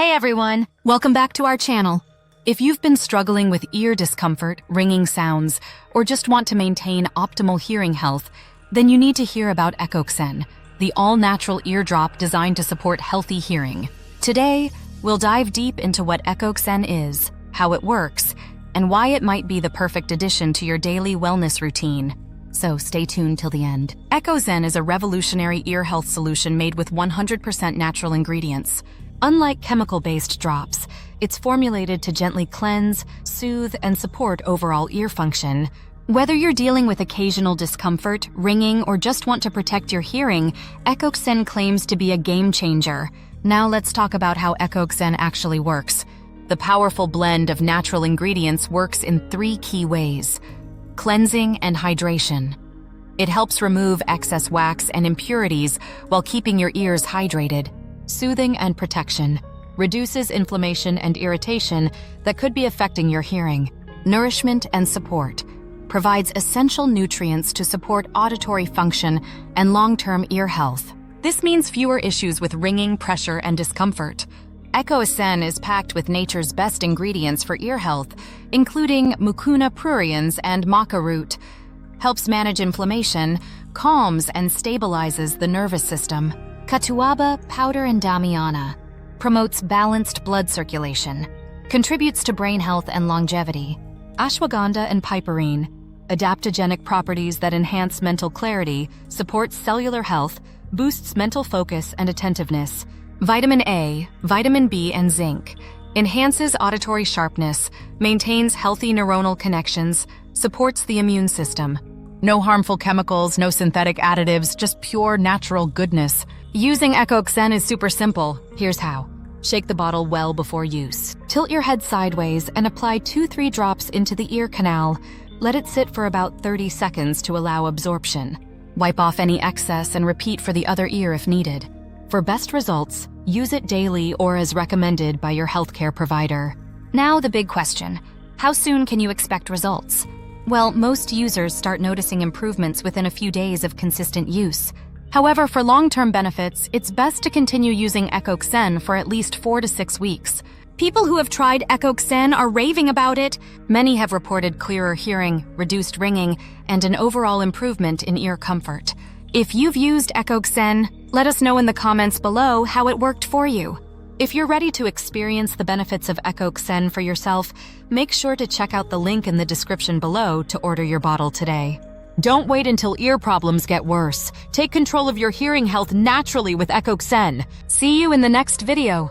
Hey everyone! Welcome back to our channel. If you've been struggling with ear discomfort, ringing sounds, or just want to maintain optimal hearing health, then you need to hear about EchoXen, the all-natural eardrop designed to support healthy hearing. Today, we'll dive deep into what EchoXen is, how it works, and why it might be the perfect addition to your daily wellness routine. So stay tuned till the end. EchoXen is a revolutionary ear health solution made with 100% natural ingredients. Unlike chemical-based drops, it's formulated to gently cleanse, soothe, and support overall ear function. Whether you're dealing with occasional discomfort, ringing, or just want to protect your hearing, EchoXen claims to be a game-changer. Now let's talk about how EchoXen actually works. The powerful blend of natural ingredients works in 3 key ways: cleansing and hydration. It helps remove excess wax and impurities while keeping your ears hydrated. Soothing and protection reduces inflammation and irritation that could be affecting your hearing. Nourishment and support provides essential nutrients to support auditory function and long-term ear health. This means fewer issues with ringing, pressure, and discomfort. EchoXen is packed with nature's best ingredients for ear health, including mucuna pruriens and maca root. Helps manage inflammation, calms and stabilizes the nervous system. Catuaba powder and damiana promotes balanced blood circulation, contributes to brain health and longevity. Ashwagandha and piperine, adaptogenic properties that enhance mental clarity, supports cellular health, boosts mental focus and attentiveness. Vitamin A, vitamin B, and zinc enhances auditory sharpness, maintains healthy neuronal connections, supports the immune system. No harmful chemicals, no synthetic additives, just pure natural goodness. Using EchoXen is super simple. Here's how. Shake the bottle well before use. Tilt your head sideways and apply 2-3 drops into the ear canal. Let it sit for about 30 seconds to allow absorption. Wipe off any excess and repeat for the other ear if needed. For best results, use it daily or as recommended by your healthcare provider. Now the big question. How soon can you expect results? Well, most users start noticing improvements within a few days of consistent use. However, for long-term benefits, it's best to continue using EchoXen for at least 4 to 6 weeks. People who have tried EchoXen are raving about it. Many have reported clearer hearing, reduced ringing, and an overall improvement in ear comfort. If you've used EchoXen, let us know in the comments below how it worked for you. If you're ready to experience the benefits of EchoXen for yourself, make sure to check out the link in the description below to order your bottle today. Don't wait until ear problems get worse. Take control of your hearing health naturally with EchoXen. See you in the next video.